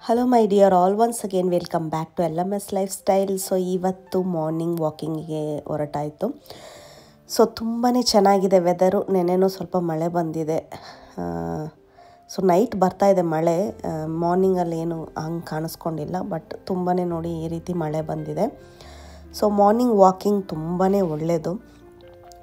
Hello my dear all, once again welcome back to LMS lifestyle. So ಇವತ್ತು morning ವಾಕಿಂಗಿಗೆ ಹೊರಟಾಯಿತು. So ತುಂಬಾ ಚೆನ್ನಾಗಿದೆ ವೆದರು. ನೆನೆನೂ ಸ್ವಲ್ಪ ಮಳೆ ಬಂದಿದೆ. ಸೊ ನೈಟ್ ಬರ್ತಾಯಿದೆ ಮಳೆ, ಮಾರ್ನಿಂಗಲ್ಲಿ ಏನು ಹಂಗೆ ಕಾಣಿಸ್ಕೊಂಡಿಲ್ಲ, ಬಟ್ ತುಂಬಾ ನೋಡಿ ಈ ರೀತಿ ಮಳೆ ಬಂದಿದೆ. ಸೊ ಮಾರ್ನಿಂಗ್ ವಾಕಿಂಗ್ ತುಂಬಾ ಒಳ್ಳೆಯದು.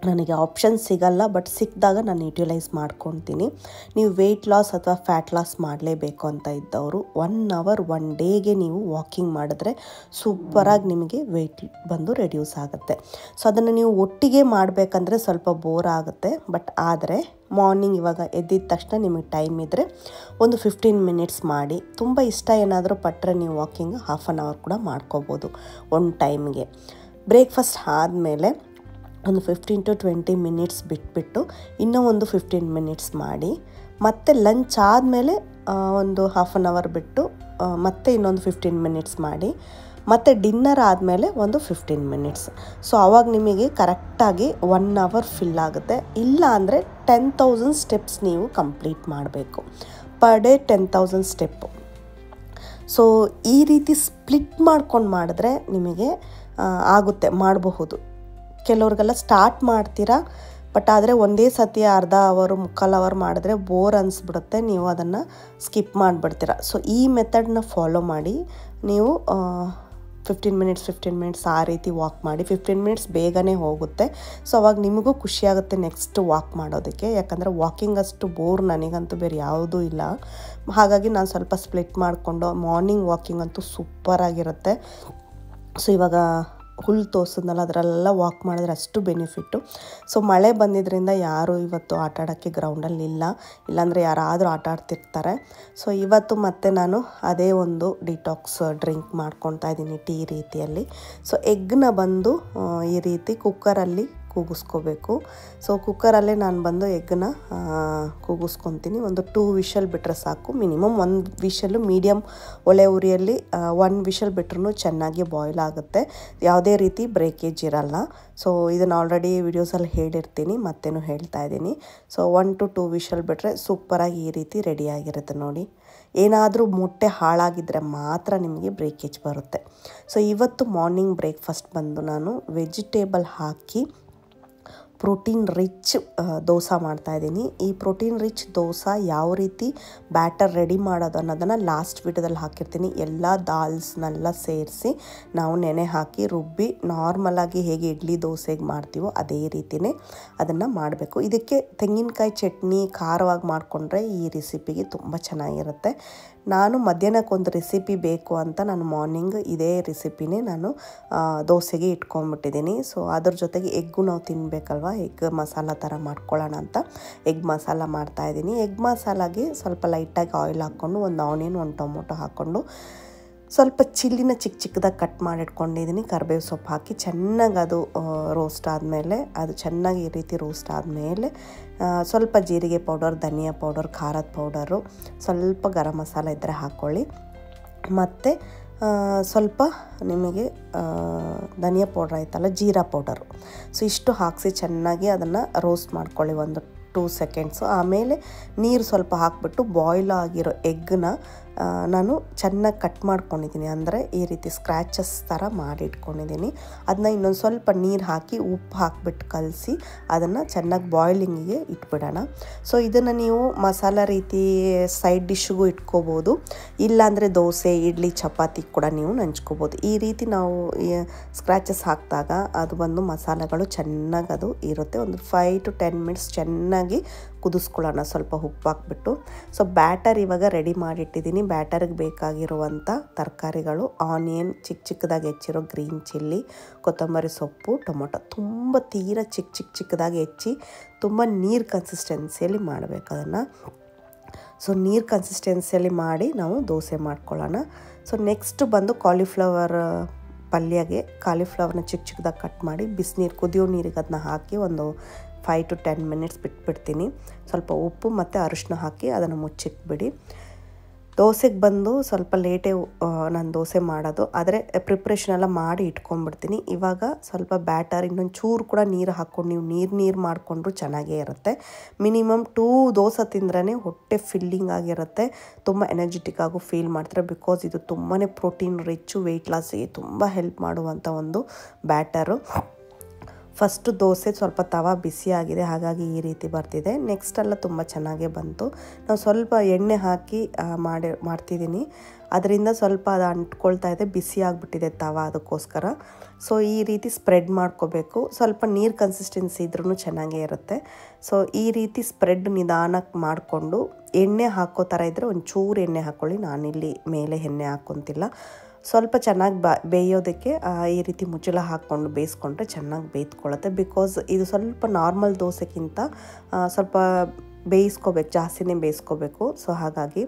ನನಗೆ ಆಪ್ಷನ್ ಸಿಗಲ್ಲ, ಬಟ್ ಸಿಕ್ಕಿದಾಗ ನಾನು ಯುಟಿಲೈಸ್ ಮಾಡ್ಕೊತೀನಿ. ನೀವು ವೆಯ್ಟ್ ಲಾಸ್ ಅಥವಾ ಫ್ಯಾಟ್ ಲಾಸ್ ಮಾಡಲೇಬೇಕು ಅಂತ ಇದ್ದವರು 1 ಅವರ್ 1 ಡೇಗೆ ನೀವು ವಾಕಿಂಗ್ ಮಾಡಿದ್ರೆ ಸೂಪರಾಗಿ ನಿಮಗೆ ವೆಯ್ಟ್ ಬಂದು ರೆಡ್ಯೂಸ್ ಆಗುತ್ತೆ. ಸೊ ಅದನ್ನು ನೀವು ಒಟ್ಟಿಗೆ ಮಾಡಬೇಕಂದ್ರೆ ಸ್ವಲ್ಪ ಬೋರ್ ಆಗುತ್ತೆ. ಬಟ್ ಆದರೆ ಮಾರ್ನಿಂಗ್ ಇವಾಗ ಎದ್ದಿದ ತಕ್ಷಣ ನಿಮಗೆ ಟೈಮ್ ಇದ್ದರೆ ಒಂದು 15 ಮಿನಿಟ್ಸ್ ಮಾಡಿ. ತುಂಬ ಇಷ್ಟ ಏನಾದರೂ ಪಟ್ಟರೆ ನೀವು ವಾಕಿಂಗ್ ಹಾಫ್ ಆನ್ ಅವರ್ ಕೂಡ ಮಾಡ್ಕೋಬೋದು ಒಂದು ಟೈಮ್ಗೆ. ಬ್ರೇಕ್ಫಾಸ್ಟ್ ಆದಮೇಲೆ ಒಂದು 15 to 20 ಮಿನಿಟ್ಸ್ ಬಿಟ್ಬಿಟ್ಟು ಇನ್ನೂ ಒಂದು 15 ಮಿನಿಟ್ಸ್ ಮಾಡಿ, ಮತ್ತು ಲಂಚ್ ಆದಮೇಲೆ ಒಂದು ಹಾಫ್ ಆನ್ ಅವರ್ ಬಿಟ್ಟು ಮತ್ತೆ ಇನ್ನೊಂದು 15 ಮಿನಿಟ್ಸ್ ಮಾಡಿ, ಮತ್ತು ಡಿನ್ನರ್ ಆದಮೇಲೆ ಒಂದು 15 ಮಿನಿಟ್ಸ್. ಸೊ ಆವಾಗ ನಿಮಗೆ ಕರೆಕ್ಟಾಗಿ 1 ಅವರ್ ಫಿಲ್ ಆಗುತ್ತೆ. ಇಲ್ಲ ಅಂದರೆ 10,000 ಸ್ಟೆಪ್ಸ್ ನೀವು ಕಂಪ್ಲೀಟ್ ಮಾಡಬೇಕು. Per day 10,000 step. ಸೊ ಈ ರೀತಿ ಸ್ಪ್ಲಿಟ್ ಮಾಡ್ಕೊಂಡು ಮಾಡಿದ್ರೆ ನಿಮಗೆ ಆಗುತ್ತೆ, ಮಾಡಬಹುದು. ಕೆಲವ್ರಿಗೆಲ್ಲ ಸ್ಟಾರ್ಟ್ ಮಾಡ್ತೀರಾ, ಬಟ್ ಆದರೆ ಒಂದೇ ಸತಿ ಅರ್ಧ ಅವರ್ 3/4 ಅವರ್ ಮಾಡಿದ್ರೆ ಬೋರ್ ಅನಿಸ್ಬಿಡುತ್ತೆ, ನೀವು ಅದನ್ನು ಸ್ಕಿಪ್ ಮಾಡಿಬಿಡ್ತೀರ. ಸೊ ಈ ಮೆಥಡ್ನ ಫಾಲೋ ಮಾಡಿ ನೀವು 15 ಮಿನಿಟ್ಸ್ ಆ ರೀತಿ ವಾಕ್ ಮಾಡಿ. 15 ಮಿನಿಟ್ಸ್ ಬೇಗನೆ ಹೋಗುತ್ತೆ. ಸೊ ಅವಾಗ ನಿಮಗೂ ಖುಷಿಯಾಗುತ್ತೆ ನೆಕ್ಸ್ಟ್ ವಾಕ್ ಮಾಡೋದಕ್ಕೆ. ಯಾಕಂದರೆ ವಾಕಿಂಗ್ ಅಷ್ಟು ಬೋರ್ ನನಗಂತೂ ಬೇರೆ ಯಾವುದೂ ಇಲ್ಲ. ಹಾಗಾಗಿ ನಾನು ಸ್ವಲ್ಪ ಸ್ಪ್ಲಿಟ್ ಮಾಡಿಕೊಂಡು ಮಾರ್ನಿಂಗ್ ವಾಕಿಂಗ್ ಅಂತೂ ಸೂಪರಾಗಿರುತ್ತೆ. ಸೊ ಇವಾಗ ಹುಲ್ಲು ತೋರಿಸಿದ್ನಲ್ಲ, ಅದರಲ್ಲೆಲ್ಲ ವಾಕ್ ಮಾಡಿದ್ರೆ ಅಷ್ಟು ಬೆನಿಫಿಟ್ಟು. ಸೊ ಮಳೆ ಬಂದಿದ್ದರಿಂದ ಯಾರೂ ಇವತ್ತು ಆಟ ಆಡೋಕ್ಕೆ ಗ್ರೌಂಡಲ್ಲಿ ಇಲ್ಲಾಂದರೆ ಯಾರಾದರೂ ಆಟ ಆಡ್ತಿರ್ತಾರೆ. ಸೊ ಇವತ್ತು ಮತ್ತೆ ನಾನು ಅದೇ ಒಂದು ಡಿಟಾಕ್ಸ್ ಡ್ರಿಂಕ್ ಮಾಡ್ಕೊತಾ ಇದ್ದೀನಿ ಟೀ ರೀತಿಯಲ್ಲಿ. ಸೊ ಎಗ್ನ ಬಂದು ಈ ರೀತಿ ಕುಕ್ಕರಲ್ಲಿ ಕೂಗಿಸ್ಕೋಬೇಕು. ಸೊ ಕುಕ್ಕರಲ್ಲೇ ನಾನು ಬಂದು ಎಗ್ಗನ್ನ ಕೂಗಿಸ್ಕೊತೀನಿ. ಒಂದು 2 ವಿಷಲ್ ಬಿಟ್ಟರೆ ಸಾಕು. ಮಿನಿಮಮ್ 1 ವಿಷಲ್ಲು ಮೀಡಿಯಮ್ ಒಲೆ ಉರಿಯಲ್ಲಿ 1 ವಿಷಲ್ ಬಿಟ್ರೂ ಚೆನ್ನಾಗಿ ಬಾಯ್ಲ್ ಆಗುತ್ತೆ. ಯಾವುದೇ ರೀತಿ ಬ್ರೇಕೇಜ್ ಇರಲ್ಲ. ಸೊ ಇದನ್ನು ಆಲ್ರೆಡಿ ವಿಡಿಯೋಸಲ್ಲಿ ಹೇಳಿರ್ತೀನಿ, ಮತ್ತೇನು ಹೇಳ್ತಾ ಇದ್ದೀನಿ. ಸೊ 1 to 2 ವಿಷಲ್ ಬಿಟ್ಟರೆ ಸೂಪರಾಗಿ ಈ ರೀತಿ ರೆಡಿಯಾಗಿರುತ್ತೆ ನೋಡಿ. ಏನಾದರೂ ಮೊಟ್ಟೆ ಹಾಳಾಗಿದ್ದರೆ ಮಾತ್ರ ನಿಮಗೆ ಬ್ರೇಕೇಜ್ ಬರುತ್ತೆ. ಸೊ ಇವತ್ತು ಮಾರ್ನಿಂಗ್ ಬ್ರೇಕ್ಫಾಸ್ಟ್ ಬಂದು ನಾನು ವೆಜಿಟೇಬಲ್ ಹಾಕಿ ಪ್ರೋಟೀನ್ ರಿಚ್ ದೋಸೆ ಮಾಡ್ತಾಯಿದ್ದೀನಿ. ಈ ಪ್ರೋಟೀನ್ ರಿಚ್ ದೋಸೆ ಯಾವ ರೀತಿ ಬ್ಯಾಟರ್ ರೆಡಿ ಮಾಡೋದು ಅನ್ನೋದನ್ನು ಲಾಸ್ಟ್ ವಿಡಿಯೋದಲ್ಲಿ ಹಾಕಿರ್ತೀನಿ. ಎಲ್ಲ ದಾಲ್ಸ್ನೆಲ್ಲ ಸೇರಿಸಿ ನಾವು ನೆನೆ ಹಾಕಿ ರುಬ್ಬಿ ನಾರ್ಮಲಾಗಿ ಹೇಗೆ ಇಡ್ಲಿ ದೋಸೆಗೆ ಮಾಡ್ತೀವೋ ಅದೇ ರೀತಿಯೇ ಅದನ್ನು ಮಾಡಬೇಕು. ಇದಕ್ಕೆ ತೆಂಗಿನಕಾಯಿ ಚಟ್ನಿ ಖಾರವಾಗಿ ಮಾಡಿಕೊಂಡ್ರೆ ಈ ರೆಸಿಪಿಗೆ ತುಂಬ ಚೆನ್ನಾಗಿರುತ್ತೆ. ನಾನು ಮಧ್ಯಾಹ್ನಕ್ಕೊಂದು ರೆಸಿಪಿ ಬೇಕು ಅಂತ ನಾನು ಮಾರ್ನಿಂಗ್ ಇದೇ ರೆಸಿಪಿನೇ ನಾನು ದೋಸೆಗೆ ಇಟ್ಕೊಂಡ್ಬಿಟ್ಟಿದ್ದೀನಿ. ಸೊ ಅದ್ರ ಜೊತೆಗೆ ಎಗ್ಗು ನಾವು ತಿನ್ನಬೇಕಲ್ವ, ಎಗ್ ಮಸಾಲ ಥರ ಮಾಡ್ಕೊಳ್ಳೋಣ ಅಂತ ಎಗ್ ಮಸಾಲ ಮಾಡ್ತಾಯಿದ್ದೀನಿ. ಎಗ್ ಮಸಾಲಾಗೆ ಸ್ವಲ್ಪ ಲೈಟಾಗಿ ಆಯಿಲ್ ಹಾಕ್ಕೊಂಡು ಒಂದು ಆನಿಯನ್, 1 ಟೊಮೊಟೊ ಹಾಕ್ಕೊಂಡು ಸ್ವಲ್ಪ ಚಿಲ್ಲಿನ ಚಿಕ್ಕದಾಗಿ ಕಟ್ ಮಾಡಿಟ್ಕೊಂಡಿದ್ದೀನಿ. ಕರಿಬೇವು ಸೊಪ್ಪು ಹಾಕಿ ಚೆನ್ನಾಗಿ ಅದು ರೋಸ್ಟ್ ಆದಮೇಲೆ, ಅದು ಚೆನ್ನಾಗಿ ಈ ರೀತಿ ರೋಸ್ಟ್ ಆದಮೇಲೆ ಸ್ವಲ್ಪ ಜೀರಿಗೆ ಪೌಡರ್, ಧನಿಯಾ ಪೌಡರ್, ಖಾರದ ಪೌಡರು, ಸ್ವಲ್ಪ ಗರಂ ಮಸಾಲ ಇದ್ದರೆ ಹಾಕ್ಕೊಳ್ಳಿ, ಮತ್ತು ಸ್ವಲ್ಪ ನಿಮಗೆ ಧನಿಯಾ ಪೌಡ್ರ್ ಆಯ್ತಲ್ಲ, ಜೀರಾ ಪೌಡರು. ಸೊ ಇಷ್ಟು ಹಾಕಿಸಿ ಚೆನ್ನಾಗಿ ಅದನ್ನು ರೋಸ್ಟ್ ಮಾಡ್ಕೊಳ್ಳಿ ಒಂದು 2 ಸೆಕೆಂಡ್ಸು. ಆಮೇಲೆ ನೀರು ಸ್ವಲ್ಪ ಹಾಕಿಬಿಟ್ಟು ಬಾಯ್ಲ್ ಆಗಿರೋ ಎಗ್ಗನ್ನ ನಾನು ಚೆನ್ನಾಗಿ ಕಟ್ ಮಾಡ್ಕೊಂಡಿದ್ದೀನಿ. ಅಂದರೆ ಈ ರೀತಿ ಸ್ಕ್ರ್ಯಾಚಸ್ ಥರ ಮಾಡಿ ಇಟ್ಕೊಂಡಿದ್ದೀನಿ. ಅದನ್ನ ಇನ್ನೊಂದು ಸ್ವಲ್ಪ ನೀರು ಹಾಕಿ ಉಪ್ಪು ಹಾಕಿಬಿಟ್ಟು ಕಲಸಿ ಅದನ್ನು ಚೆನ್ನಾಗಿ ಬಾಯ್ಲಿಂಗಿಗೆ ಇಟ್ಬಿಡೋಣ. ಸೊ ಇದನ್ನು ನೀವು ಮಸಾಲ ರೀತಿ ಸೈಡ್ ಡಿಶ್ಗೂ ಇಟ್ಕೋಬೋದು, ಇಲ್ಲಾಂದರೆ ದೋಸೆ, ಇಡ್ಲಿ, ಚಪಾತಿ ಕೂಡ ನೀವು ನಂಚ್ಕೋಬೋದು. ಈ ರೀತಿ ನಾವು ಸ್ಕ್ರ್ಯಾಚಸ್ ಹಾಕಿದಾಗ ಅದು ಬಂದು ಮಸಾಲೆಗಳು ಚೆನ್ನಾಗಿ ಅದು ಇರುತ್ತೆ. ಒಂದು 5 to 10 ಮಿನಿಟ್ಸ್ ಚೆನ್ನಾಗಿ ಕುದಿಸ್ಕೊಳ್ಳೋಣ ಸ್ವಲ್ಪ ಉಪ್ಪು ಹಾಕ್ಬಿಟ್ಟು. ಸೊ ಬ್ಯಾಟರ್ ಇವಾಗ ರೆಡಿ ಮಾಡಿಟ್ಟಿದ್ದೀನಿ. ಬ್ಯಾಟರ್ಗೆ ಬೇಕಾಗಿರುವಂಥ ತರಕಾರಿಗಳು ಆನಿಯನ್, ಚಿಕ್ಕದಾಗಿ ಹೆಚ್ಚಿರೋ ಗ್ರೀನ್ ಚಿಲ್ಲಿ, ಕೊತ್ತಂಬರಿ ಸೊಪ್ಪು, ಟೊಮೊಟೊ ತುಂಬ ತೀರ ಚಿಕ್ಕದಾಗಿ ಹೆಚ್ಚಿ ತುಂಬ ನೀರು ಕನ್ಸಿಸ್ಟೆನ್ಸಿಯಲ್ಲಿ ಮಾಡಬೇಕು ಅದನ್ನು. ಸೊ ನೀರು ಕನ್ಸಿಸ್ಟೆನ್ಸಿಯಲ್ಲಿ ಮಾಡಿ ನಾವು ದೋಸೆ ಮಾಡ್ಕೊಳ್ಳೋಣ. ಸೊ ನೆಕ್ಸ್ಟ್ ಬಂದು ಕಾಲಿಫ್ಲವರ್ ಪಲ್ಯಗೆ ಕಾಲಿಫ್ಲವರ್ನ ಚಿಕ್ಕದಾಗಿ ಕಟ್ ಮಾಡಿ ಬಿಸಿನೀರು, ಕುದಿಯೋ ನೀರಿಗೆ ಅದನ್ನ ಹಾಕಿ ಒಂದು 5 to 10 ಮಿನಿಟ್ಸ್ ಬಿಟ್ಬಿಡ್ತೀನಿ. ಸ್ವಲ್ಪ ಉಪ್ಪು ಮತ್ತು ಅರಿಶಿನ ಹಾಕಿ ಅದನ್ನು ಮುಚ್ಚಿಟ್ಬಿಡಿ. ದೋಸೆಗೆ ಬಂದು ಸ್ವಲ್ಪ ಲೇಟೇ ನಾನು ದೋಸೆ ಮಾಡೋದು, ಆದರೆ ಪ್ರಿಪ್ರೇಷನ್ ಎಲ್ಲ ಮಾಡಿ ಇಟ್ಕೊಂಡ್ಬಿಡ್ತೀನಿ. ಇವಾಗ ಸ್ವಲ್ಪ ಬ್ಯಾಟರ್ ಇನ್ನೊಂದು ಚೂರು ಕೂಡ ನೀರು ಹಾಕ್ಕೊಂಡು ನೀವು ನೀರು ಮಾಡಿಕೊಂಡ್ರು ಚೆನ್ನಾಗೇ ಇರುತ್ತೆ. ಮಿನಿಮಮ್ 2 ದೋಸೆ ತಿಂದ್ರೇ ಹೊಟ್ಟೆ ಫಿಲ್ಲಿಂಗ್ ಆಗಿರುತ್ತೆ, ತುಂಬ ಎನರ್ಜೆಟಿಕ್ ಆಗು ಫೀಲ್ ಮಾಡ್ತಾರೆ. ಬಿಕಾಸ್ ಇದು ತುಂಬಾ ಪ್ರೋಟೀನ್ ರಿಚ್ಚು, ವೆಯ್ಟ್ ಲಾಸಿಗೆ ತುಂಬ ಹೆಲ್ಪ್ ಮಾಡುವಂಥ ಒಂದು ಬ್ಯಾಟರು. ಫಸ್ಟು ದೋಸೆ ಸ್ವಲ್ಪ ತವಾ ಬಿಸಿಯಾಗಿದೆ, ಹಾಗಾಗಿ ಈ ರೀತಿ ಬರ್ತಿದೆ. ನೆಕ್ಸ್ಟ್ ಎಲ್ಲ ತುಂಬ ಚೆನ್ನಾಗೇ ಬಂತು. ನಾವು ಸ್ವಲ್ಪ ಎಣ್ಣೆ ಹಾಕಿ ಮಾಡ್ತಿದ್ದೀನಿ, ಅದರಿಂದ ಸ್ವಲ್ಪ ಅದು ಅಂಟ್ಕೊಳ್ತಾ ಇದೆ, ಬಿಸಿ ಆಗಿಬಿಟ್ಟಿದೆ ತವಾ, ಅದಕ್ಕೋಸ್ಕರ. ಸೊ ಈ ರೀತಿ ಸ್ಪ್ರೆಡ್ ಮಾಡ್ಕೋಬೇಕು. ಸ್ವಲ್ಪ ನೀರು ಕನ್ಸಿಸ್ಟೆನ್ಸಿ ಇದ್ರೂ ಚೆನ್ನಾಗೇ ಇರುತ್ತೆ. ಸೊ ಈ ರೀತಿ ಸ್ಪ್ರೆಡ್ ನಿಧಾನಕ್ಕೆ ಮಾಡಿಕೊಂಡು ಎಣ್ಣೆ ಹಾಕೋ ಥರ ಇದ್ದರೆ ಒಂಚೂರು ಎಣ್ಣೆ ಹಾಕ್ಕೊಳ್ಳಿ. ನಾನಿಲ್ಲಿ ಮೇಲೆ ಎಣ್ಣೆ ಹಾಕ್ಕೊತಿಲ್ಲ. ಸ್ವಲ್ಪ ಚೆನ್ನಾಗಿ ಬೇಯೋದಕ್ಕೆ ಈ ರೀತಿ ಮುಚ್ಚಳ ಹಾಕ್ಕೊಂಡು ಬೇಯಿಸ್ಕೊಂಡ್ರೆ ಚೆನ್ನಾಗಿ ಬೇಯ್ದುಕೊಳ್ಳುತ್ತೆ. ಬಿಕಾಸ್ ಇದು ಸ್ವಲ್ಪ ನಾರ್ಮಲ್ ದೋಸೆಗಿಂತ ಸ್ವಲ್ಪ ಬೇಯಿಸ್ಕೋಬೇಕು, ಜಾಸ್ತಿನೇ ಬೇಯಿಸ್ಕೋಬೇಕು. ಸೊ ಹಾಗಾಗಿ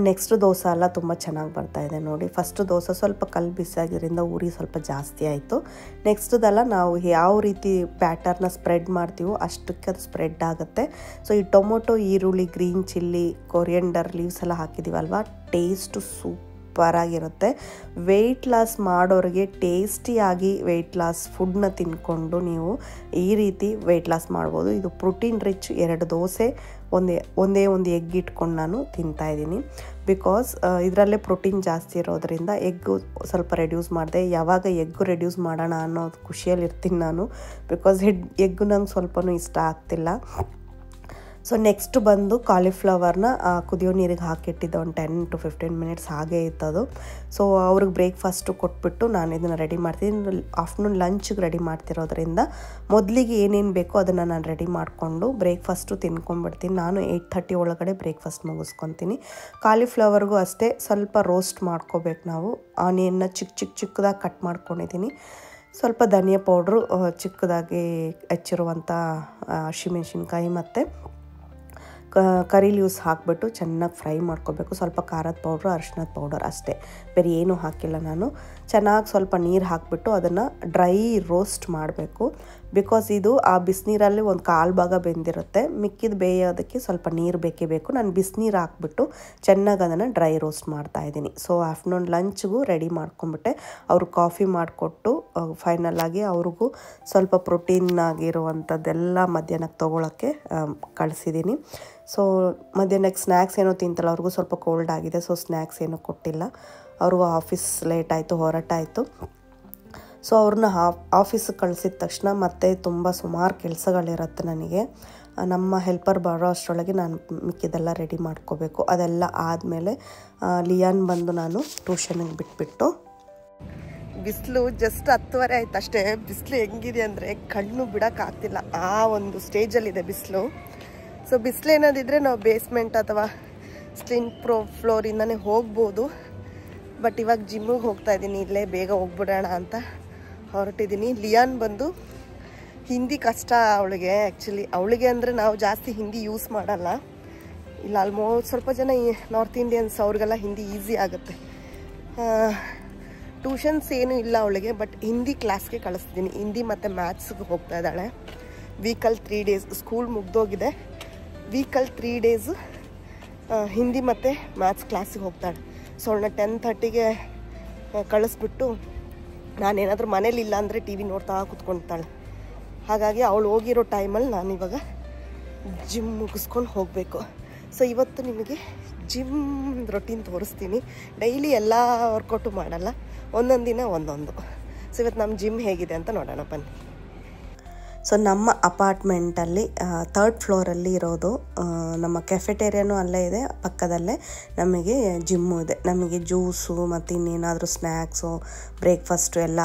ನೆಕ್ಸ್ಟ್ ದೋಸೆ ಎಲ್ಲ ತುಂಬ ಚೆನ್ನಾಗಿ ಬರ್ತಾಯಿದೆ ನೋಡಿ. ಫಸ್ಟ್ ದೋಸೆ ಸ್ವಲ್ಪ ಕಲ್ಲು ಬಿಸಿಯಾಗಿದ್ದರಿಂದ ಉರಿ ಸ್ವಲ್ಪ ಜಾಸ್ತಿ ಆಯಿತು. ನೆಕ್ಸ್ಟ್ದೆಲ್ಲ ನಾವು ಯಾವ ರೀತಿ ಬ್ಯಾಟರ್ನ ಸ್ಪ್ರೆಡ್ ಮಾಡ್ತೀವೋ ಅಷ್ಟಕ್ಕೆ ಅದು ಸ್ಪ್ರೆಡ್ ಆಗುತ್ತೆ. ಸೊ ಈ ಟೊಮೊಟೊ, ಈರುಳ್ಳಿ, ಗ್ರೀನ್ ಚಿಲ್ಲಿ, ಕೊರಿಯಂಡರ್ ಲೀವ್ಸ್ ಎಲ್ಲ ಹಾಕಿದ್ದೀವಲ್ವ, ಟೇಸ್ಟು ಸೂಪರಾಗಿರುತ್ತೆ. ವೆಯ್ಟ್ ಲಾಸ್ ಮಾಡೋರಿಗೆ ಟೇಸ್ಟಿಯಾಗಿ ವೆಯ್ಟ್ ಲಾಸ್ ಫುಡ್ನ ತಿನ್ಕೊಂಡು ನೀವು ಈ ರೀತಿ ವೆಯ್ಟ್ ಲಾಸ್ ಮಾಡ್ಬೋದು. ಇದು ಪ್ರೋಟೀನ್ ರಿಚ್ 2 ದೋಸೆ ಒಂದೇ ಒಂದು ಎಗ್ ಇಟ್ಕೊಂಡು ನಾನು ತಿಂತಾಯಿದ್ದೀನಿ. ಬಿಕಾಸ್ ಇದರಲ್ಲೇ ಪ್ರೋಟೀನ್ ಜಾಸ್ತಿ ಇರೋದರಿಂದ ಎಗ್ಗು ಸ್ವಲ್ಪ ರೆಡ್ಯೂಸ್ ಮಾಡಿದೆ. ಯಾವಾಗ ಎಗ್ಗು ರೆಡ್ಯೂಸ್ ಮಾಡೋಣ ಅನ್ನೋ ಖುಷಿಯಲ್ಲಿ ಇರ್ತೀನಿ ನಾನು. ಬಿಕಾಸ್ ಎಗ್ಗು ನಂಗೆ ಸ್ವಲ್ಪನೂ ಇಷ್ಟ ಆಗ್ತಿಲ್ಲ. ಸೊ ನೆಕ್ಸ್ಟ್ ಬಂದು ಕಾಲಿಫ್ಲವರ್ನ ಕುದಿಯೋ ನೀರಿಗೆ ಹಾಕಿಟ್ಟಿದ್ದೆ, ಒಂದು 10 to 15 ಮಿನಿಟ್ಸ್ ಹಾಗೇ ಇತ್ತದು. ಸೊ ಅವ್ರಿಗೆ ಬ್ರೇಕ್ಫಾಸ್ಟು ಕೊಟ್ಬಿಟ್ಟು ನಾನು ಇದನ್ನು ರೆಡಿ ಮಾಡ್ತೀನಿ. ಆಫ್ಟರ್ನೂನ್ ಲಂಚ್ಗೆ ರೆಡಿ ಮಾಡ್ತಿರೋದ್ರಿಂದ ಮೊದಲಿಗೆ ಏನೇನು ಬೇಕೋ ಅದನ್ನು ನಾನು ರೆಡಿ ಮಾಡಿಕೊಂಡು ಬ್ರೇಕ್ಫಾಸ್ಟು ತಿನ್ಕೊಂಡ್ಬಿಡ್ತೀನಿ. ನಾನು 8:30 ಒಳಗಡೆ ಬ್ರೇಕ್ಫಾಸ್ಟ್ ಮುಗಿಸ್ಕೊತೀನಿ. ಕಾಲಿಫ್ಲವರ್ಗೂ ಅಷ್ಟೇ ಸ್ವಲ್ಪ ರೋಸ್ಟ್ ಮಾಡ್ಕೋಬೇಕು ನಾವು. ಆನಿಯನ್ನ ಚಿಕ್ಕದಾಗಿ ಕಟ್ ಮಾಡ್ಕೊಂಡಿದ್ದೀನಿ. ಸ್ವಲ್ಪ ಧನಿಯಾ ಪೌಡ್ರು, ಚಿಕ್ಕದಾಗಿ ಹೆಚ್ಚಿರುವಂಥ ಹಸಿಮೆಣ್ಸಿನ್ಕಾಯಿ ಮತ್ತು ಕರಿ ಲೀವ್ಸ್ ಹಾಕಿಬಿಟ್ಟು ಚೆನ್ನಾಗಿ ಫ್ರೈ ಮಾಡ್ಕೋಬೇಕು. ಸ್ವಲ್ಪ ಖಾರದ ಪೌಡ್ರು, ಅರಿಶಿಣದ ಪೌಡರ್ ಅಷ್ಟೇ, ಬೇರೆ ಏನೂ ಹಾಕಿಲ್ಲ ನಾನು. ಚೆನ್ನಾಗಿ ಸ್ವಲ್ಪ ನೀರು ಹಾಕಿಬಿಟ್ಟು ಅದನ್ನು ಡ್ರೈ ರೋಸ್ಟ್ ಮಾಡಬೇಕು. ಬಿಕಾಸ್ ಇದು ಆ ಬಿಸಿನೀರಲ್ಲಿ ಒಂದು 1/4 ಭಾಗ ಬೆಂದಿರುತ್ತೆ, ಮಿಕ್ಕಿದ ಬೇಯೋದಕ್ಕೆ ಸ್ವಲ್ಪ ನೀರು ಬೇಕೇ ಬೇಕು. ನಾನು ಬಿಸಿನೀರು ಹಾಕ್ಬಿಟ್ಟು ಚೆನ್ನಾಗಿ ಅದನ್ನು ಡ್ರೈ ರೋಸ್ಟ್ ಮಾಡ್ತಾಯಿದ್ದೀನಿ. ಸೊ ಆಫ್ಟರ್ನೂನ್ ಲಂಚ್ಗೂ ರೆಡಿ ಮಾಡ್ಕೊಂಬಿಟ್ಟೆ. ಅವ್ರು ಕಾಫಿ ಮಾಡಿಕೊಟ್ಟು ಫೈನಲಾಗಿ ಅವ್ರಿಗೂ ಸ್ವಲ್ಪ ಪ್ರೋಟೀನ್ ಆಗಿರುವಂಥದ್ದೆಲ್ಲ ಮಧ್ಯಾಹ್ನಕ್ಕೆ ತೊಗೊಳಕ್ಕೆ ಕಳಿಸಿದ್ದೀನಿ. ಸೊ ಮಧ್ಯಾಹ್ನಕ್ಕೆ ಸ್ನ್ಯಾಕ್ಸ್ ಏನೋ ತಿಂತಲ್ಲ, ಅವ್ರಿಗೂ ಸ್ವಲ್ಪ ಕೋಲ್ಡ್ ಆಗಿದೆ. ಸೊ ಸ್ನ್ಯಾಕ್ಸ್ ಏನೂ ಕೊಟ್ಟಿಲ್ಲ. ಅವ್ರಿಗೂ ಆಫೀಸ್ ಲೇಟ್ ಆಯಿತು, ಹೊರಟಾಯಿತು. ಸೊ ಅವ್ರನ್ನ ಆಫೀಸಿಗೆ ಕಳಿಸಿದ ತಕ್ಷಣ ಮತ್ತೆ ಸುಮಾರು ಕೆಲಸಗಳಿರುತ್ತೆ ನನಗೆ. ನಮ್ಮ ಹೆಲ್ಪರ್ ಬರೋ ಅಷ್ಟರೊಳಗೆ ನಾನು ಮಿಕ್ಕಿದೆಲ್ಲ ರೆಡಿ ಮಾಡ್ಕೋಬೇಕು. ಅದೆಲ್ಲ ಆದಮೇಲೆ ಲಿಯಾನ್ ಬಂದು ನಾನು ಟ್ಯೂಷನಿಗೆ ಬಿಟ್ಬಿಟ್ಟು, ಬಿಸಿಲು ಜಸ್ಟ್ 10:30 ಆಯ್ತು ಅಷ್ಟೇ. ಬಿಸಿಲು ಹೆಂಗಿದೆ ಅಂದರೆ ಕಣ್ಣು ಬಿಡೋಕ್ಕಾಗ್ತಿಲ್ಲ, ಆ ಒಂದು ಸ್ಟೇಜಲ್ಲಿದೆ ಬಿಸಿಲು. ಸೊ ಬಿಸಿಲು ಏನಾದಿದ್ರೆ ನಾವು ಬೇಸ್ಮೆಂಟ್ ಅಥವಾ ಸ್ಲಿನ್ ಫ್ಲೋರಿಂದನೇ ಹೋಗ್ಬೋದು. ಬಟ್ ಇವಾಗ ಜಿಮ್ಮಿಗೆ ಹೋಗ್ತಾಯಿದ್ದೀನಿ, ಇಲ್ಲೇ ಬೇಗ ಹೋಗ್ಬಿಡೋಣ ಅಂತ ಹೊರಟಿದ್ದೀನಿ. ಲಿಯಾನ್ ಬಂದು ಹಿಂದಿ ಕಷ್ಟ ಅವಳಿಗೆ. ಆ್ಯಕ್ಚುಲಿ ಅವಳಿಗೆ ಅಂದರೆ ನಾವು ಜಾಸ್ತಿ ಹಿಂದಿ ಯೂಸ್ ಮಾಡಲ್ಲ. ಇಲ್ಲ ಆಲ್ಮೋಸ್ಟ್ ಸ್ವಲ್ಪ ಜನ ನಾರ್ತ್ ಇಂಡಿಯನ್ಸ್ ಅವ್ರಿಗೆಲ್ಲ ಹಿಂದಿ ಈಸಿ ಆಗುತ್ತೆ. ಟ್ಯೂಷನ್ಸ್ ಏನೂ ಇಲ್ಲ ಅವಳಿಗೆ, ಬಟ್ ಹಿಂದಿ ಕ್ಲಾಸ್ಗೆ ಕಳಿಸ್ತೀನಿ. ಹಿಂದಿ ಮತ್ತು ಮ್ಯಾಥ್ಸ್ಗೆ ಹೋಗ್ತಾ ಇದ್ದಾಳೆ. ವೀಕಲ್ಲಿ 3 ಡೇಸ್ ಸ್ಕೂಲ್ ಮುಗ್ದೋಗಿದೆ. ವೀಕಲ್ಲಿ 3 ಡೇಸ್ ಹಿಂದಿ ಮತ್ತು ಮ್ಯಾಥ್ಸ್ ಕ್ಲಾಸಿಗೆ ಹೋಗ್ತಾಳೆ. ಸೊ ಅವಳನ್ನ 10:30ಗೆ ಕಳಿಸ್ಬಿಟ್ಟು ನಾನೇನಾದರೂ ಮನೇಲಿ ಇಲ್ಲ ಅಂದರೆ ಟಿ ವಿ ನೋಡ್ತಾ ಕೂತ್ಕೊಳ್ತಾಳೆ. ಹಾಗಾಗಿ ಅವಳು ಹೋಗಿರೋ ಟೈಮಲ್ಲಿ ನಾನಿವಾಗ ಜಿಮ್ ಮುಗಿಸ್ಕೊಂಡು ಹೋಗಬೇಕು. ಸೊ ಇವತ್ತು ನಿಮಗೆ ಜಿಮ್ ರೊಟೀನ್ ತೋರಿಸ್ತೀನಿ. ಡೈಲಿ ಎಲ್ಲ ವರ್ಕೌಟು ಮಾಡಲ್ಲ, ಒಂದೊಂದು ದಿನ ಒಂದೊಂದು. ಸೊ ಇವತ್ತು ನಮ್ಮ ಜಿಮ್ ಹೇಗಿದೆ ಅಂತ ನೋಡೋಣ ಬನ್ನಿ. ಸೊ ನಮ್ಮ ಅಪಾರ್ಟ್ಮೆಂಟಲ್ಲಿ 3rd ಫ್ಲೋರಲ್ಲಿ ಇರೋದು. ನಮ್ಮ ಕೆಫೆಟೇರಿಯಾನು ಅಲ್ಲೇ ಇದೆ, ಪಕ್ಕದಲ್ಲೇ ನಮಗೆ ಜಿಮ್ಮು ಇದೆ. ನಮಗೆ ಜ್ಯೂಸು ಮತ್ತು ಇನ್ನೇನಾದರೂ ಸ್ನ್ಯಾಕ್ಸು, ಬ್ರೇಕ್ಫಾಸ್ಟು ಎಲ್ಲ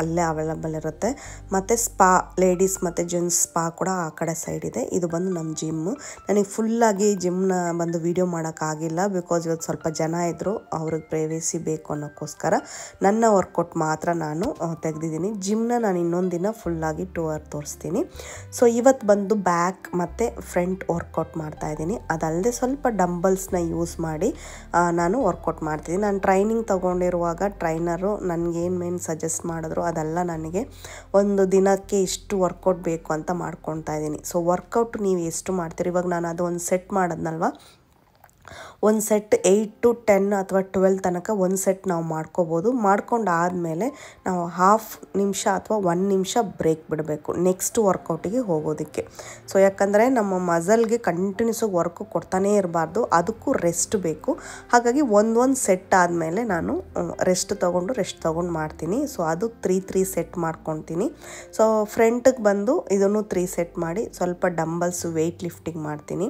ಅಲ್ಲೇ ಅವೈಲಬಲ್ ಇರುತ್ತೆ. ಮತ್ತು ಸ್ಪಾ, ಲೇಡೀಸ್ ಮತ್ತು ಜೆಂಟ್ಸ್ ಸ್ಪಾ ಕೂಡ ಆ ಕಡೆ ಸೈಡ್ ಇದೆ. ಇದು ಬಂದು ನಮ್ಮ ಜಿಮ್ಮು. ನನಗೆ ಫುಲ್ಲಾಗಿ ಜಿಮ್ನ ಬಂದು ವೀಡಿಯೋ ಮಾಡೋಕ್ಕಾಗಿಲ್ಲ, ಬಿಕಾಸ್ ಇವತ್ತು ಸ್ವಲ್ಪ ಜನ ಇದ್ದರು, ಅವ್ರಿಗೆ ಪ್ರೈವೇಸಿ ಬೇಕು ಅನ್ನೋಕ್ಕೋಸ್ಕರ ನನ್ನ ವರ್ಕೌಟ್ ಮಾತ್ರ ನಾನು ತೆಗೆದಿದ್ದೀನಿ. ಜಿಮ್ನ ನಾನು ಇನ್ನೊಂದು ದಿನ ಫುಲ್ಲಾಗಿ ಟೂರ್ ತೋರಿಸ್ತೀನಿ. ಸೊ ಇವತ್ತು ಬಂದು ಬ್ಯಾಕ್ ಮತ್ತು ಫ್ರಂಟ್ ವರ್ಕೌಟ್ ಮಾಡ್ತಾ ಇದ್ದೀನಿ. ಅದಲ್ಲದೆ ಸ್ವಲ್ಪ ಡಂಬಲ್ಸ್ನ ಯೂಸ್ ಮಾಡಿ ನಾನು ವರ್ಕೌಟ್ ಮಾಡ್ತಿದ್ದೀನಿ. ನಾನು ಟ್ರೈನಿಂಗ್ ತೊಗೊಂಡಿರುವಾಗ ಟ್ರೈನರು ನನಗೇನು ಮೇನ್ ಸಜೆಸ್ಟ್ ಮಾಡಿದ್ರು ಅದೆಲ್ಲ ನನಗೆ ಒಂದು ದಿನಕ್ಕೆ ಇಷ್ಟು ವರ್ಕೌಟ್ ಬೇಕು ಅಂತ ಮಾಡ್ಕೊತಾ ಇದ್ದೀನಿ. ಸೊ ವರ್ಕೌಟ್ ನೀವು ಎಷ್ಟು ಮಾಡ್ತೀರಿ, ಇವಾಗ ನಾನು ಅದು ಒಂದು ಸೆಟ್ ಮಾಡಿದ್ನಲ್ವ, ಒಂದು ಸೆಟ್ 8 to 10 ಅಥವಾ 12 ತನಕ ಒಂದು ಸೆಟ್ ನಾವು ಮಾಡ್ಕೋಬೋದು. ಮಾಡ್ಕೊಂಡು ಆದಮೇಲೆ ನಾವು ಹಾಫ್ ನಿಮಿಷ ಅಥವಾ 1 ನಿಮಿಷ ಬ್ರೇಕ್ ಬಿಡಬೇಕು ನೆಕ್ಸ್ಟ್ ವರ್ಕೌಟಿಗೆ ಹೋಗೋದಕ್ಕೆ. ಸೊ ಯಾಕಂದರೆ ನಮ್ಮ ಮಸಲ್ಗೆ ಕಂಟಿನ್ಯೂಸ್ ವರ್ಕು ಕೊಡ್ತಾನೇ ಇರಬಾರ್ದು, ಅದಕ್ಕೂ ರೆಸ್ಟ್ ಬೇಕು. ಹಾಗಾಗಿ ಒಂದೊಂದು ಸೆಟ್ ಆದಮೇಲೆ ನಾನು ರೆಸ್ಟ್ ತೊಗೊಂಡು ಮಾಡ್ತೀನಿ. ಸೊ ಅದು 3 ಸೆಟ್ ಮಾಡ್ಕೊತೀನಿ. ಸೊ ಫ್ರಂಟಿಗೆ ಬಂದು ಇದನ್ನು 3 ಸೆಟ್ ಮಾಡಿ ಸ್ವಲ್ಪ ಡಂಬಲ್ಸ್ ವೆಯ್ಟ್ ಲಿಫ್ಟಿಂಗ್ ಮಾಡ್ತೀನಿ.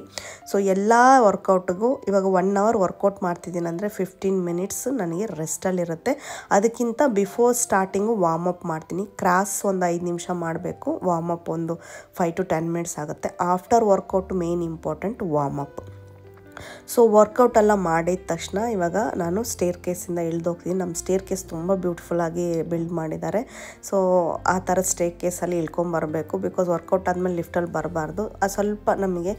ಸೊ ಎಲ್ಲ ವರ್ಕೌಟಿಗೂ ಇವಾಗ 1 ಅವರ್ ವರ್ಕೌಟ್ ಮಾಡ್ತಿದ್ದೀನಿ ಅಂದರೆ 15 ಮಿನಿಟ್ಸ್ ನನಗೆ ರೆಸ್ಟಲ್ಲಿರುತ್ತೆ. ಅದಕ್ಕಿಂತ ಬಿಫೋರ್ ಸ್ಟಾರ್ಟಿಂಗು ವಾರ್ಮಪ್ ಮಾಡ್ತೀನಿ. ಕ್ರಾಸ್ ಒಂದು 5 ನಿಮಿಷ ಮಾಡಬೇಕು, ವಾರ್ಮಪ್ ಒಂದು 5 to 10 ಮಿನಿಟ್ಸ್ ಆಗುತ್ತೆ. After workout main important warm up. So workout ಎಲ್ಲ ಮಾಡಿದ ತಕ್ಷಣ ಇವಾಗ ನಾನು ಸ್ಟೇರ್ ಕೇಸಿಂದ ಇಳ್ದೋಗ್ತೀನಿ. ನಮ್ಮ ಸ್ಟೇರ್ ಕೇಸ್ ತುಂಬ ಬ್ಯೂಟಿಫುಲ್ಲಾಗಿ ಬಿಲ್ಡ್ ಮಾಡಿದ್ದಾರೆ. ಸೊ ಆ ಥರ ಸ್ಟೇರ್ ಕೇಸಲ್ಲಿ ಇಳ್ಕೊಂಬರಬೇಕು. ಬಿಕಾಸ್ ವರ್ಕೌಟ್ ಆದಮೇಲೆ ಲಿಫ್ಟಲ್ಲಿ ಬರಬಾರ್ದು, ಸ್ವಲ್ಪ ನಮಗೆ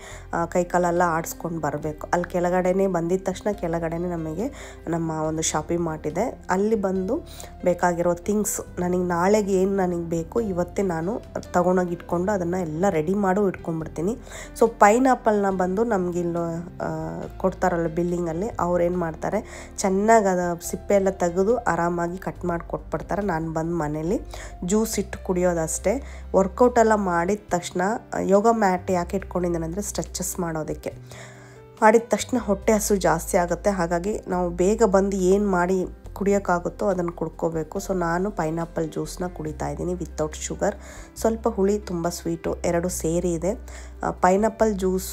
ಕೈಕಾಲೆಲ್ಲ ಆಡಿಸ್ಕೊಂಡು ಬರಬೇಕು. ಅಲ್ಲಿ ಕೆಳಗಡೆನೇ ಬಂದಿದ್ದ ತಕ್ಷಣ ಕೆಳಗಡೆನೇ ನಮಗೆ ನಮ್ಮ ಒಂದು ಶಾಪಿಂಗ್ ಮಾರ್ಟ್ ಇದೆ. ಅಲ್ಲಿ ಬಂದು ಬೇಕಾಗಿರೋ ಥಿಂಗ್ಸ್ ನನಗೆ ನಾಳೆಗೆ ಏನು ನನಗೆ ಬೇಕು ಇವತ್ತೇ ನಾನು ತೊಗೊಂಡೋಗಿ ಇಟ್ಕೊಂಡು ಅದನ್ನು ಎಲ್ಲ ರೆಡಿ ಮಾಡೋ ಇಟ್ಕೊಂಡ್ಬಿಡ್ತೀನಿ. ಸೊ ಪೈನಾಪಲ್ನ ಬಂದು ನಮಗಿಲ್ಲಿ ಕೊಡ್ತಾರಲ್ಲ ಬಿಲ್ಲಿಂಗಲ್ಲಿ, ಅವ್ರು ಏನು ಮಾಡ್ತಾರೆ ಚೆನ್ನಾಗಿ ಅದು ಸಿಪ್ಪೆ ಎಲ್ಲ ತೆಗೆದು ಆರಾಮಾಗಿ ಕಟ್ ಮಾಡಿ ಕೊಟ್ಬಿಡ್ತಾರೆ. ನಾನು ಬಂದು ಮನೇಲಿ ಜ್ಯೂಸ್ ಇಟ್ಟು ಕುಡಿಯೋದಷ್ಟೇ. ವರ್ಕೌಟ್ ಎಲ್ಲ ಮಾಡಿದ ತಕ್ಷಣ ಯೋಗ ಮ್ಯಾಟ್ ಯಾಕೆ ಇಟ್ಕೊಂಡಿದ್ದೇನೆ ಅಂದರೆ ಸ್ಟ್ರೆಚಸ್ ಮಾಡೋದಕ್ಕೆ. ಮಾಡಿದ ತಕ್ಷಣ ಹೊಟ್ಟೆ ಹಸು ಜಾಸ್ತಿ ಆಗುತ್ತೆ. ಹಾಗಾಗಿ ನಾವು ಬೇಗ ಬಂದು ಏನು ಮಾಡಿ ಕುಡಿಯೋಕ್ಕಾಗುತ್ತೋ ಅದನ್ನು ಕುಡ್ಕೋಬೇಕು. ಸೊ ನಾನು ಪೈನಾಪಲ್ ಜ್ಯೂಸನ್ನ ಕುಡಿತಾ ಇದ್ದೀನಿ ವಿತೌಟ್ ಶುಗರ್. ಸ್ವಲ್ಪ ಹುಳಿ ತುಂಬ ಸ್ವೀಟು ಎರಡು ಸೇರಿ ಇದೆ. ಪೈನಾಪಲ್ ಜ್ಯೂಸ್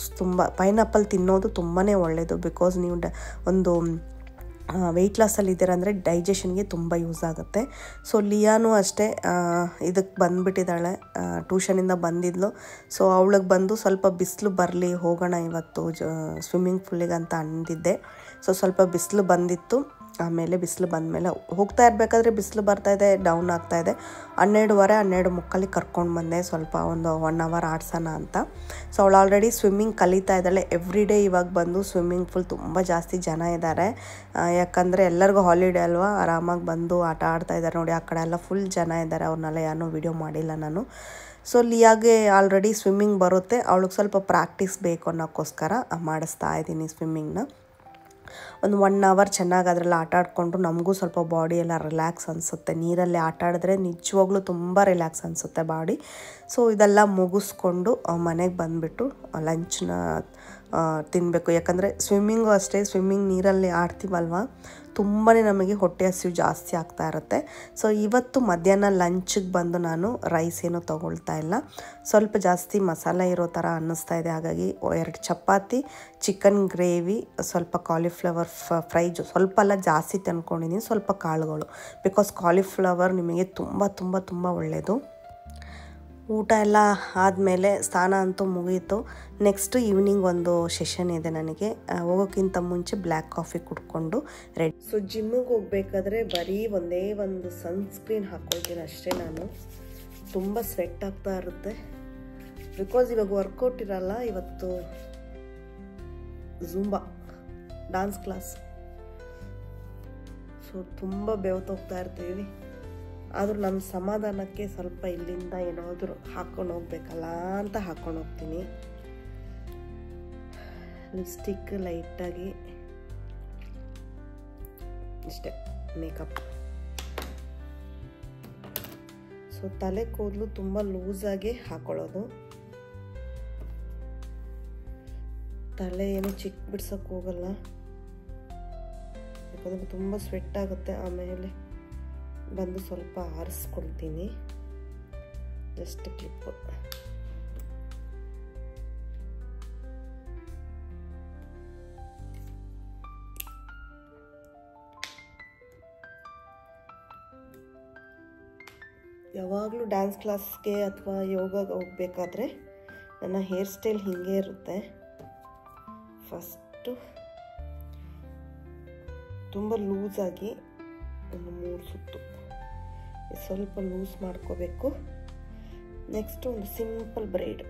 ಪೈನಾಪಲ್ ತಿನ್ನೋದು ತುಂಬಾ ಒಳ್ಳೆಯದು. ಬಿಕಾಸ್ ನೀವು ಒಂದು ವೆಯ್ಟ್ ಲಾಸಲ್ಲಿ ಇದ್ದೀರ ಅಂದರೆ ಡೈಜೆಷನ್ಗೆ ತುಂಬ ಯೂಸ್ ಆಗುತ್ತೆ. ಸೊ ಲಿಯಾನು ಅಷ್ಟೇ ಇದಕ್ಕೆ ಬಂದುಬಿಟ್ಟಿದ್ದಾಳೆ, ಟ್ಯೂಷನಿಂದ ಬಂದಿದ್ಲು. ಸೊ ಅವಳಿಗೆ ಬಂದು ಸ್ವಲ್ಪ ಬಿಸಿಲು ಬರಲಿ ಹೋಗೋಣ ಇವತ್ತು ಸ್ವಿಮ್ಮಿಂಗ್ ಪೂಲಿಗೆ ಅಂತ ಅಂದಿದ್ದೆ. ಸೊ ಸ್ವಲ್ಪ ಬಿಸಿಲು ಬಂದಿತ್ತು. ಆಮೇಲೆ ಬಿಸಿಲು ಬಂದಮೇಲೆ ಹೋಗ್ತಾ ಇರಬೇಕಾದ್ರೆ ಬಿಸಿಲು ಬರ್ತಾಯಿದೆ, ಡೌನ್ ಆಗ್ತಾಯಿದೆ. 12:30 ಕರ್ಕೊಂಡು ಬಂದೆ ಸ್ವಲ್ಪ ಒಂದು 1 ಅವರ್ ಆಡ್ಸೋಣ ಅಂತ. ಸೊ ಅವಳು ಆಲ್ರೆಡಿ ಸ್ವಿಮ್ಮಿಂಗ್ ಕಲಿತಾ ಇದ್ದಾಳೆ. ಎವ್ರಿ ಡೇ ಇವಾಗ ಬಂದು ಸ್ವಿಮ್ಮಿಂಗ್ ಪೂಲ್ ತುಂಬ ಜಾಸ್ತಿ ಜನ ಇದ್ದಾರೆ. ಯಾಕಂದರೆ ಎಲ್ಲರಿಗೂ ಹಾಲಿಡೇ ಅಲ್ವಾ, ಆರಾಮಾಗಿ ಬಂದು ಆಟ ಆಡ್ತಾ ಇದ್ದಾರೆ. ನೋಡಿ ಆ ಕಡೆ ಎಲ್ಲ ಫುಲ್ ಜನ ಇದ್ದಾರೆ. ಅವ್ರನ್ನೆಲ್ಲ ಯಾರೂ ವಿಡಿಯೋ ಮಾಡಿಲ್ಲ ನಾನು. ಸೊ ಲಿಯಾಗೆ ಆಲ್ರೆಡಿ ಸ್ವಿಮ್ಮಿಂಗ್ ಬರುತ್ತೆ, ಅವಳಿಗೆ ಸ್ವಲ್ಪ ಪ್ರಾಕ್ಟೀಸ್ ಬೇಕು ಅನ್ನೋಕ್ಕೋಸ್ಕರ ಮಾಡಿಸ್ತಾ ಇದ್ದೀನಿ ಸ್ವಿಮ್ಮಿಂಗ್ನ. ಒಂದು 1 ಅವರ್ ಚೆನ್ನಾಗಿ ಅದರಲ್ಲಿ ಆಟ ಆಡಿಕೊಂಡು ನಮಗೂ ಸ್ವಲ್ಪ ಬಾಡಿ ಎಲ್ಲ ರಿಲ್ಯಾಕ್ಸ್ ಅನಿಸುತ್ತೆ. ನೀರಲ್ಲಿ ಆಟ ಆಡಿದ್ರೆ ನಿಜವಾಗ್ಲೂ ತುಂಬ ರಿಲ್ಯಾಕ್ಸ್ ಅನಿಸುತ್ತೆ ಬಾಡಿ. ಸೊ ಇದೆಲ್ಲ ಮುಗಿಸ್ಕೊಂಡು ಮನೆಗೆ ಬಂದುಬಿಟ್ಟು ಲಂಚ್ನ ತಿನ್ನಬೇಕು. ಯಾಕಂದರೆ ಸ್ವಿಮ್ಮಿಂಗು ಅಷ್ಟೇ, ಸ್ವಿಮ್ಮಿಂಗ್ ನೀರಲ್ಲಿ ಆಡ್ತೀವಲ್ವ ತುಂಬಾ ನಮಗೆ ಹೊಟ್ಟೆ ಹಸಿವು ಜಾಸ್ತಿ ಆಗ್ತಾ ಇರುತ್ತೆ. ಸೊ ಇವತ್ತು ಮಧ್ಯಾಹ್ನ ಲಂಚಿಗೆ ಬಂದು ನಾನು ರೈಸ್ ಏನೂ ತೊಗೊಳ್ತಾ ಇಲ್ಲ, ಸ್ವಲ್ಪ ಜಾಸ್ತಿ ಮಸಾಲೆ ಇರೋ ಥರ ಅನ್ನಿಸ್ತಾ ಇದೆ. ಹಾಗಾಗಿ 2 ಚಪಾತಿ, ಚಿಕನ್ ಗ್ರೇವಿ, ಸ್ವಲ್ಪ ಕಾಲಿಫ್ಲವರ್ ಫ್ರೈ ಸ್ವಲ್ಪ ಎಲ್ಲ ಜಾಸ್ತಿ ತಂದ್ಕೊಂಡಿದ್ದೀನಿ, ಸ್ವಲ್ಪ ಕಾಳುಗಳು. ಬಿಕಾಸ್ ಕಾಲಿಫ್ಲವರ್ ನಿಮಗೆ ತುಂಬ ತುಂಬ ತುಂಬ ಒಳ್ಳೆಯದು. ಊಟ ಎಲ್ಲ ಆದಮೇಲೆ ಸ್ನಾನ ಅಂತೂ ಮುಗೀತು. ನೆಕ್ಸ್ಟು ಈವ್ನಿಂಗ್ ಒಂದು ಸೆಷನ್ ಇದೆ ನನಗೆ. ಹೋಗೋಕ್ಕಿಂತ ಮುಂಚೆ ಬ್ಲ್ಯಾಕ್ ಕಾಫಿ ಕುಡ್ಕೊಂಡು ರೆಡಿ. ಸೊ ಜಿಮ್ಮಿಗೆ ಹೋಗ್ಬೇಕಾದ್ರೆ ಬರೀ ಒಂದೇ ಒಂದು ಸನ್ಸ್ಕ್ರೀನ್ ಹಾಕ್ಕೊಳ್ತೀನಿ ಅಷ್ಟೇ. ನಾನು ತುಂಬ ಸ್ವೆಟ್ ಆಗ್ತಾ ಇರುತ್ತೆ ಬಿಕಾಸ್ ಇವಾಗ ವರ್ಕೌಟ್ ಇರಲ್ಲ. ಇವತ್ತು ಝುಂಬಾ ಡ್ಯಾನ್ಸ್ ಕ್ಲಾಸ್. ಸೊ ತುಂಬ ಬೆವ್ತೋಗ್ತಾ ಇರ್ತೀವಿ. ಆದರೂ ನಮ್ಮ ಸಮಾಧಾನಕ್ಕೆ ಸ್ವಲ್ಪ ಇಲ್ಲಿಂದ ಏನಾದರೂ ಹಾಕ್ಕೊಂಡು ಹೋಗ್ಬೇಕಲ್ಲ ಅಂತ ಹಾಕ್ಕೊಂಡು ಹೋಗ್ತೀನಿ. ಲಿಪ್ಸ್ಟಿಕ್ ಲೈಟಾಗಿ ಇಷ್ಟೇ, ಮೇಕಪ್. ಸೊ ತಲೆ ಕೂದಲು ತುಂಬ ಲೂಸಾಗಿ ಹಾಕೊಳ್ಳೋದು. ತಲೆ ಏನು ಚಿಕ್ಕ ಬಿಡ್ಸೋಕ್ಕೆ ಹೋಗಲ್ಲ, ಯಾಕಂದರೆ ತುಂಬ ಸ್ವೆಟ್ ಆಗುತ್ತೆ. ಆಮೇಲೆ ಬಂದು ಸ್ವಲ್ಪ ಆರಿಸ್ಕೊಳ್ತೀನಿ, ಜಸ್ಟ್ ಕ್ಲಿಪ್ಪು. ಯಾವಾಗಲೂ ಡ್ಯಾನ್ಸ್ ಕ್ಲಾಸ್ಗೆ ಅಥವಾ ಯೋಗಗೆ ಹೋಗ್ಬೇಕಾದ್ರೆ ನನ್ನ ಹೇರ್ ಸ್ಟೈಲ್ ಹೀಗೆ ಇರುತ್ತೆ. ಫಸ್ಟು ತುಂಬ ಲೂಸಾಗಿ ಒಂದು 3 ಸುತ್ತು ಸ್ವಲ್ಪ ಲೂಸ್ ಮಾಡ್ಕೋಬೇಕು. ನೆಕ್ಸ್ಟ್ ಒಂದು ಸಿಂಪಲ್ ಬ್ರೈಡ್,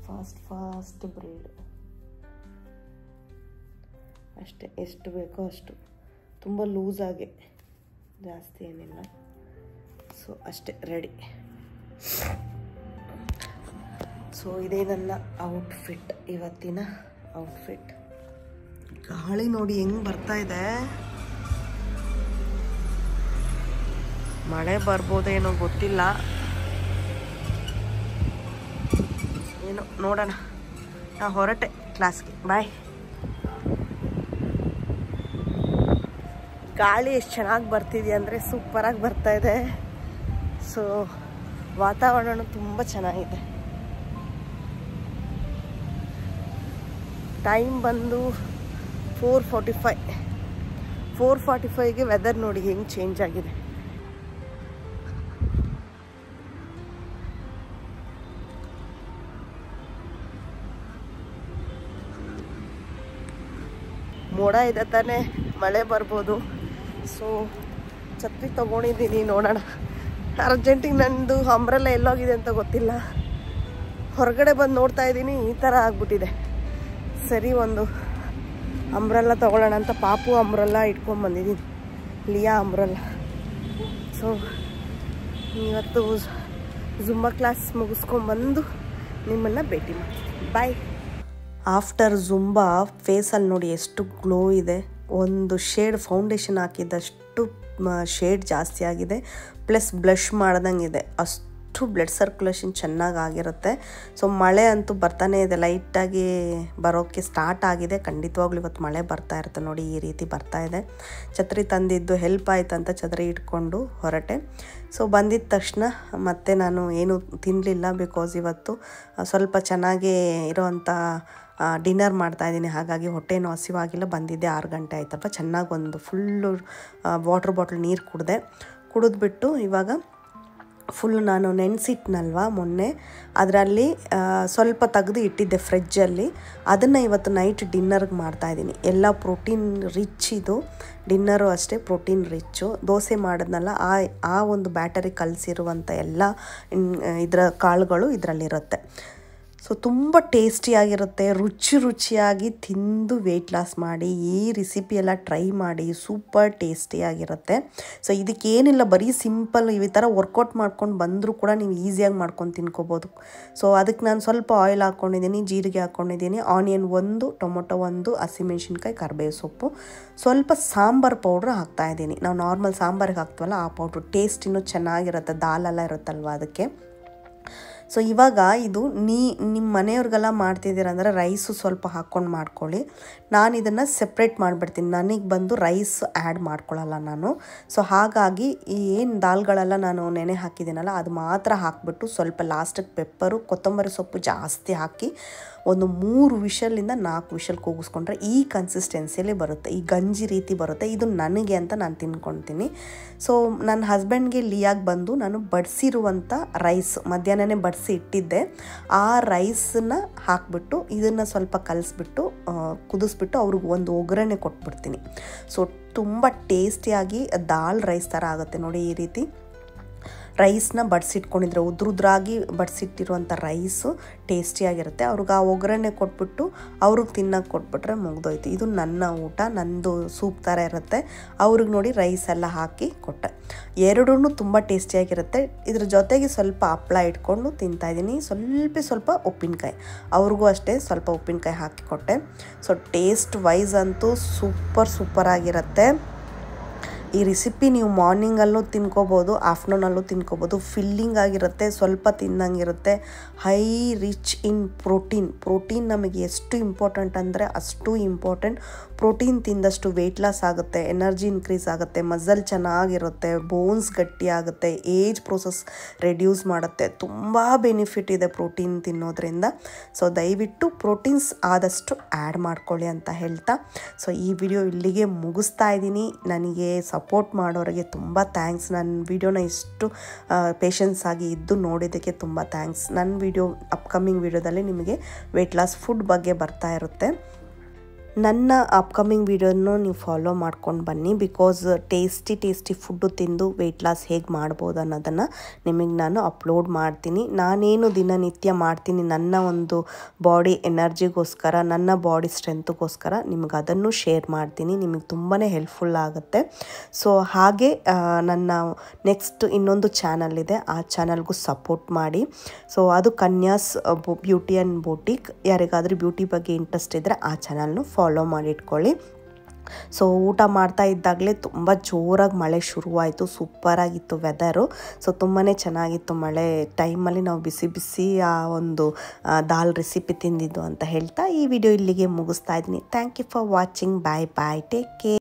ಫಾಸ್ಟ್ ಬ್ರೈಡ್ ಅಷ್ಟೇ. ಎಷ್ಟು ಬೇಕೋ ಅಷ್ಟು, ತುಂಬ ಲೂಸಾಗಿ, ಜಾಸ್ತಿ ಏನಿಲ್ಲ. ಸೊ ಅಷ್ಟೇ, ರೆಡಿ. ಸೊ ಇದೇ ನನ್ನ ಔಟ್ಫಿಟ್, ಇವತ್ತಿನ ಔಟ್ಫಿಟ್. ಗಾಳಿ ನೋಡಿ ಹೆಂಗೆ ಬರ್ತಾ ಇದೆ. ಮಳೆ ಬರ್ಬೋದೇನೋ ಗೊತ್ತಿಲ್ಲ, ಏನೋ ನೋಡೋಣ. ನಾ ಹೊರಟೆ ಕ್ಲಾಸ್ಗೆ, ಬಾಯ್. ಗಾಳಿ ಎಷ್ಟು ಚೆನ್ನಾಗಿ ಬರ್ತಿದೆ ಅಂದರೆ ಸೂಪರಾಗಿ ಬರ್ತಾ ಇದೆ. ಸೊ ವಾತಾವರಣ ತುಂಬ ಚೆನ್ನಾಗಿದೆ. ಟೈಮ್ ಬಂದು 4:45ಗೆ ವೆದರ್ ನೋಡಿ ಹೆಂಗೆ ಚೇಂಜ್ ಆಗಿದೆ. ಮೋಡ ಇದೆ ತಾನೇ, ಮಳೆ ಬರ್ಬೋದು. ಸೊ ಛತ್ರಿ ತೊಗೊಂಡಿದ್ದೀನಿ, ನೋಡೋಣ. ಅರ್ಜೆಂಟಿಗೆ ನಂದು ಅಂಬ್ರೆಲ್ಲ ಎಲ್ಲೋಗಿದೆ ಅಂತ ಗೊತ್ತಿಲ್ಲ. ಹೊರಗಡೆ ಬಂದು ನೋಡ್ತಾ ಇದ್ದೀನಿ, ಈ ಥರ ಆಗ್ಬಿಟ್ಟಿದೆ. ಸರಿ, ಒಂದು ಅಂಬ್ರೆಲ್ಲ ತೊಗೊಳ್ಳೋಣ ಅಂತ ಪಾಪು ಅಂಬ್ರೆಲ್ಲ ಇಟ್ಕೊಂಡ್ಬಂದಿದ್ದೀನಿ, ಲಿಯಾ ಅಂಬ್ರೆಲ್ಲ. ಸೊ ಇವತ್ತು ಜುಂಬಾ ಕ್ಲಾಸ್ ಮುಗಿಸ್ಕೊಂಡ್ಬಂದು ನಿಮ್ಮನ್ನು ಭೇಟಿ ಮಾಡ್ತೀನಿ. ಬಾಯ್. ಆಫ್ಟರ್ ಜುಂಬಾ ಫೇಸಲ್ಲಿ ನೋಡಿ ಎಷ್ಟು ಗ್ಲೋ ಇದೆ. ಒಂದು ಶೇಡ್ ಫೌಂಡೇಶನ್ ಹಾಕಿದ್ದಷ್ಟು ಶೇಡ್ ಜಾಸ್ತಿ ಆಗಿದೆ, ಪ್ಲಸ್ ಬ್ಲಷ್ ಮಾಡ್ದಂಗಿದೆ. ಅಷ್ಟು ಬ್ಲಡ್ ಸರ್ಕ್ಯುಲೇಷನ್ ಚೆನ್ನಾಗಿ ಆಗಿರುತ್ತೆ. ಸೊ ಮಳೆ ಅಂತೂ ಬರ್ತಾನೆ ಇದೆ, ಲೈಟಾಗಿ ಬರೋಕ್ಕೆ ಸ್ಟಾರ್ಟ್ ಆಗಿದೆ. ಖಂಡಿತವಾಗ್ಲೂ ಇವತ್ತು ಮಳೆ ಬರ್ತಾ ಇರುತ್ತೆ ನೋಡಿ, ಈ ರೀತಿ ಬರ್ತಾ ಇದೆ. ಛತ್ರಿ ತಂದಿದ್ದು ಹೆಲ್ಪ್ ಆಯ್ತು ಅಂತ ಛತ್ರಿ ಇಟ್ಕೊಂಡು ಹೊರಟೆ. ಸೊ ಬಂದಿದ್ದ ತಕ್ಷಣ ಮತ್ತೆ ನಾನು ಏನು ತಿನ್ನಲಿಲ್ಲ, ಬಿಕಾಸ್ ಇವತ್ತು ಸ್ವಲ್ಪ ಚೆನ್ನಾಗೇ ಇರೋವಂಥ ಡಿನ್ನರ್ ಮಾಡ್ತಾಯಿದ್ದೀನಿ. ಹಾಗಾಗಿ ಹೊಟ್ಟೆನೂ ಹಸಿವಾಗಿಲ್ಲ. ಬಂದಿದ್ದೆ 6 ಗಂಟೆ ಆಯ್ತಪ್ಪ. ಚೆನ್ನಾಗಿ ಒಂದು ಫುಲ್ಲು ವಾಟ್ರ್ ಬಾಟ್ಲ್ ನೀರು ಕುಡಿದ್ಬಿಟ್ಟು ಇವಾಗ ಫುಲ್ಲು ನಾನು ನೆನೆಸಿಟ್ನಲ್ವ ಮೊನ್ನೆ, ಅದರಲ್ಲಿ ಸ್ವಲ್ಪ ತೆಗೆದು ಇಟ್ಟಿದ್ದೆ ಫ್ರಿಜ್ಜಲ್ಲಿ. ಅದನ್ನು ಇವತ್ತು ನೈಟ್ ಡಿನ್ನರ್ಗೆ ಮಾಡ್ತಾಯಿದ್ದೀನಿ. ಎಲ್ಲ ಪ್ರೋಟೀನ್ ರಿಚ್ ಇದು, ಡಿನ್ನರು ಅಷ್ಟೇ ಪ್ರೋಟೀನ್ ರಿಚ್ಚು. ದೋಸೆ ಮಾಡಿದ್ನಲ್ಲ, ಆ ಒಂದು ಬ್ಯಾಟರಿ ಕಲಸಿರುವಂಥ ಎಲ್ಲ ಇದರ ಕಾಳುಗಳು ಇದರಲ್ಲಿರುತ್ತೆ. ಸೊ ತುಂಬ ಟೇಸ್ಟಿಯಾಗಿರುತ್ತೆ, ರುಚಿಯಾಗಿ ತಿಂದು ವೆಯ್ಟ್ ಲಾಸ್ ಮಾಡಿ. ಈ ರೆಸಿಪಿ ಎಲ್ಲ ಟ್ರೈ ಮಾಡಿ, ಸೂಪರ್ ಟೇಸ್ಟಿಯಾಗಿರುತ್ತೆ. ಸೊ ಇದಕ್ಕೇನಿಲ್ಲ, ಬರೀ ಸಿಂಪಲ್ ಈ ಥರ ವರ್ಕೌಟ್ ಮಾಡ್ಕೊಂಡು ಬಂದರೂ ಕೂಡ ನೀವು ಈಸಿಯಾಗಿ ಮಾಡ್ಕೊಂಡು ತಿನ್ಕೋಬೋದು. ಸೊ ಅದಕ್ಕೆ ನಾನು ಸ್ವಲ್ಪ ಆಯಿಲ್ ಹಾಕ್ಕೊಂಡಿದ್ದೀನಿ, ಜೀರಿಗೆ ಹಾಕ್ಕೊಂಡಿದ್ದೀನಿ, ಆನಿಯನ್ 1, ಟೊಮೊಟೊ 1, ಹಸಿಮೆಣ್ಸಿನ್ಕಾಯಿ, ಕರಿಬೇವು ಸೊಪ್ಪು, ಸ್ವಲ್ಪ ಸಾಂಬಾರು ಪೌಡ್ರ್ ಹಾಕ್ತಾಯಿದ್ದೀನಿ. ನಾವು ನಾರ್ಮಲ್ ಸಾಂಬಾರಿಗೆ ಹಾಕ್ತೀವಲ್ಲ ಆ ಪೌಡ್ರು, ಟೇಸ್ಟ್ ಇನ್ನೂ ಚೆನ್ನಾಗಿರುತ್ತೆ, ದಾಲೆಲ್ಲ ಇರುತ್ತಲ್ವ ಅದಕ್ಕೆ. ಸೊ ಇವಾಗ ಇದು ನಿಮ್ಮ ಮನೆಯವ್ರಿಗೆಲ್ಲ ಮಾಡ್ತಿದ್ದೀರ ಅಂದರೆ ರೈಸು ಸ್ವಲ್ಪ ಹಾಕ್ಕೊಂಡು ಮಾಡ್ಕೊಳ್ಳಿ. ನಾನು ಇದನ್ನು ಸೆಪ್ರೇಟ್ ಮಾಡಿಬಿಡ್ತೀನಿ, ನನಗೆ ಬಂದು ರೈಸ್ ಆ್ಯಡ್ ಮಾಡ್ಕೊಳ್ಳಲ್ಲ ನಾನು. ಸೊ ಹಾಗಾಗಿ ಏನು ದಾಲ್ಗಳೆಲ್ಲ ನಾನು ನೆನೆ ಹಾಕಿದ್ದೀನಲ್ಲ ಅದು ಮಾತ್ರ ಹಾಕಿಬಿಟ್ಟು ಸ್ವಲ್ಪ ಲಾಸ್ಟಿಗೆ ಪೆಪ್ಪರು, ಕೊತ್ತಂಬರಿ ಸೊಪ್ಪು ಜಾಸ್ತಿ ಹಾಕಿ ಒಂದು 3 ವಿಷಲಿಂದ 4 ವಿಷಲ್ ಕೂಗಿಸ್ಕೊಂಡ್ರೆ ಈ ಕನ್ಸಿಸ್ಟೆನ್ಸಿಯಲ್ಲಿ ಬರುತ್ತೆ, ಈ ಗಂಜಿ ರೀತಿ ಬರುತ್ತೆ. ಇದು ನನಗೆ ಅಂತ ನಾನು ತಿನ್ಕೊಳ್ತೀನಿ. ಸೊ ನನ್ನ ಹಸ್ಬೆಂಡ್ಗೆ ಲಿಯಾಗಿ ಬಂದು ನಾನು ಬಡಿಸಿರುವಂಥ ರೈಸ್ ಮಧ್ಯಾಹ್ನನೇ ಬಡಿಸಿ ಇಟ್ಟಿದ್ದೆ, ಆ ರೈಸನ್ನ ಹಾಕಿಬಿಟ್ಟು ಇದನ್ನು ಸ್ವಲ್ಪ ಕಲಿಸ್ಬಿಟ್ಟು ಕುದಿಸ್ಬಿಟ್ಟು ಅವ್ರಿಗೆ ಒಂದು ಒಗ್ಗರಣೆ ಕೊಟ್ಬಿಡ್ತೀನಿ. ಸೊ ತುಂಬ ಟೇಸ್ಟಿಯಾಗಿ ದಾಲ್ ರೈಸ್ ಥರ ಆಗುತ್ತೆ ನೋಡಿ. ಈ ರೀತಿ ರೈಸ್ನ ಬಡಿಸಿಟ್ಕೊಂಡಿದ್ರೆ ಉದ್ರಾಗಿ ಬಡಿಸಿಟ್ಟಿರುವಂಥ ರೈಸು ಟೇಸ್ಟಿಯಾಗಿರುತ್ತೆ. ಅವ್ರಿಗೆ ಆ ಒಗ್ಗರಣೆ ಕೊಟ್ಬಿಟ್ಟು ಅವ್ರಿಗೆ ತಿನ್ನೋಕೆ ಕೊಟ್ಬಿಟ್ರೆ ಮುಗ್ದೋಯ್ತು. ಇದು ನನ್ನ ಊಟ, ನಂದು ಸೂಪ್ ಥರ ಇರುತ್ತೆ. ಅವ್ರಿಗೆ ನೋಡಿ ರೈಸ್ ಎಲ್ಲ ಹಾಕಿ ಕೊಟ್ಟೆ. ಎರಡೂ ತುಂಬ ಟೇಸ್ಟಿಯಾಗಿರುತ್ತೆ. ಇದ್ರ ಜೊತೆಗೆ ಸ್ವಲ್ಪ ಹಪ್ಪಳ ಇಟ್ಕೊಂಡು ತಿಂತಾಯಿದ್ದೀನಿ, ಸ್ವಲ್ಪ ಉಪ್ಪಿನಕಾಯಿ, ಅವ್ರಿಗೂ ಅಷ್ಟೇ ಸ್ವಲ್ಪ ಉಪ್ಪಿನಕಾಯಿ ಹಾಕಿ ಕೊಟ್ಟೆ. ಸೊ ಟೇಸ್ಟ್ ವೈಸ್ ಅಂತೂ ಸೂಪರಾಗಿರುತ್ತೆ. ಈ ರೆಸಿಪಿ ನೀವು ಮಾರ್ನಿಂಗಲ್ಲೂ ತಿನ್ಕೋಬೋದು, ಆಫ್ಟರ್ನೂನಲ್ಲೂ ತಿನ್ಕೋಬೋದು. ಫಿಲ್ಲಿಂಗ್ ಆಗಿರುತ್ತೆ, ಸ್ವಲ್ಪ ತಿನ್ನಂಗಿರುತ್ತೆ. ಹೈ ರಿಚ್ ಇನ್ ಪ್ರೋಟೀನ್ ನಮಗೆ ಎಷ್ಟು ಇಂಪಾರ್ಟೆಂಟ್ ಅಂದರೆ ಅಷ್ಟು ಇಂಪಾರ್ಟೆಂಟ್. ಪ್ರೋಟೀನ್ ತಿಂದಷ್ಟು ವೆಯ್ಟ್ ಲಾಸ್ ಆಗುತ್ತೆ, ಎನರ್ಜಿ ಇನ್ಕ್ರೀಸ್ ಆಗುತ್ತೆ, ಮಸಲ್ ಚೆನ್ನಾಗಿರುತ್ತೆ, ಬೋನ್ಸ್ ಗಟ್ಟಿ ಆಗುತ್ತೆ, ಏಜ್ ಪ್ರೋಸೆಸ್ ರೆಡ್ಯೂಸ್ ಮಾಡುತ್ತೆ. ತುಂಬ ಬೆನಿಫಿಟ್ ಇದೆ ಪ್ರೋಟೀನ್ ತಿನ್ನೋದ್ರಿಂದ. ಸೊ ದಯವಿಟ್ಟು ಪ್ರೋಟೀನ್ಸ್ ಆದಷ್ಟು ಆ್ಯಡ್ ಮಾಡ್ಕೊಳ್ಳಿ ಅಂತ ಹೇಳ್ತಾ, ಸೊ ಈ ವಿಡಿಯೋ ಇಲ್ಲಿಗೆ ಮುಗಿಸ್ತಾ ಇದ್ದೀನಿ. ನನಗೆ ಸಪೋರ್ಟ್ ಮಾಡೋರಿಗೆ ತುಂಬ ಥ್ಯಾಂಕ್ಸ್. ನನ್ನ ವಿಡಿಯೋನ ಇಷ್ಟು ಪೇಷನ್ಸ್ ಆಗಿ ಇದ್ದು ನೋಡಿದ್ದಕ್ಕೆ ತುಂಬ ಥ್ಯಾಂಕ್ಸ್. ನನ್ನ ವಿಡಿಯೋ ಅಪ್ಕಮಿಂಗ್ ವಿಡಿಯೋದಲ್ಲಿ ನಿಮಗೆ ವೆಯ್ಟ್ ಲಾಸ್ ಫುಡ್ ಬಗ್ಗೆ ಬರ್ತಾ ಇರುತ್ತೆ. ನನ್ನ ಅಪ್ಕಮಿಂಗ್ ವೀಡಿಯೋನು ನೀವು ಫಾಲೋ ಮಾಡ್ಕೊಂಡು ಬನ್ನಿ. ಬಿಕಾಸ್ ಟೇಸ್ಟಿ ಫುಡ್ಡು ತಿಂದು ವೆಯ್ಟ್ ಲಾಸ್ ಹೇಗೆ ಮಾಡ್ಬೋದು ಅನ್ನೋದನ್ನು ನಿಮಗೆ ನಾನು ಅಪ್ಲೋಡ್ ಮಾಡ್ತೀನಿ. ನಾನೇನು ದಿನನಿತ್ಯ ಮಾಡ್ತೀನಿ ನನ್ನ ಒಂದು ಬಾಡಿ ಎನರ್ಜಿಗೋಸ್ಕರ, ನನ್ನ ಬಾಡಿ ಸ್ಟ್ರೆಂತ್ಗೋಸ್ಕರ ನಿಮಗೆ ಅದನ್ನು ಶೇರ್ ಮಾಡ್ತೀನಿ. ನಿಮಗೆ ತುಂಬಾ ಹೆಲ್ಪ್ಫುಲ್ ಆಗುತ್ತೆ. ಸೊ ಹಾಗೆ ನನ್ನ ನೆಕ್ಸ್ಟ್ ಇನ್ನೊಂದು ಚಾನಲ್ ಇದೆ, ಆ ಚಾನಲ್ಗೂ ಸಪೋರ್ಟ್ ಮಾಡಿ. ಸೊ ಅದು ಕನ್ಯಾಸ್ ಬ್ಯೂಟಿ ಆ್ಯಂಡ್ ಬೊಟಿಕ್. ಯಾರಿಗಾದರೂ ಬ್ಯೂಟಿ ಬಗ್ಗೆ ಇಂಟ್ರೆಸ್ಟ್ ಇದ್ದರೆ ಆ ಚಾನಲ್ನು ಫಾಲೋ ಮಾಡಿ ಇಟ್ಕೊಳ್ಳಿ. ಸೊ ಊಟ ಮಾಡ್ತಾ ಇದ್ದಾಗಲೇ ತುಂಬ ಜೋರಾಗಿ ಮಳೆ ಶುರುವಾಯಿತು. ಸೂಪರಾಗಿತ್ತು ವೆದರು. ಸೊ ತುಂಬಾ ಚೆನ್ನಾಗಿತ್ತು ಮಳೆ ಟೈಮಲ್ಲಿ. ನಾವು ಬಿಸಿ ಆ ಒಂದು ದಾಲ್ ರೆಸಿಪಿ ತಿಂದಿದ್ದು ಅಂತ ಹೇಳ್ತಾ ಈ ವಿಡಿಯೋ ಇಲ್ಲಿಗೆ ಮುಗಿಸ್ತಾ ಇದ್ದೀನಿ. Thank you for watching. Bye take care.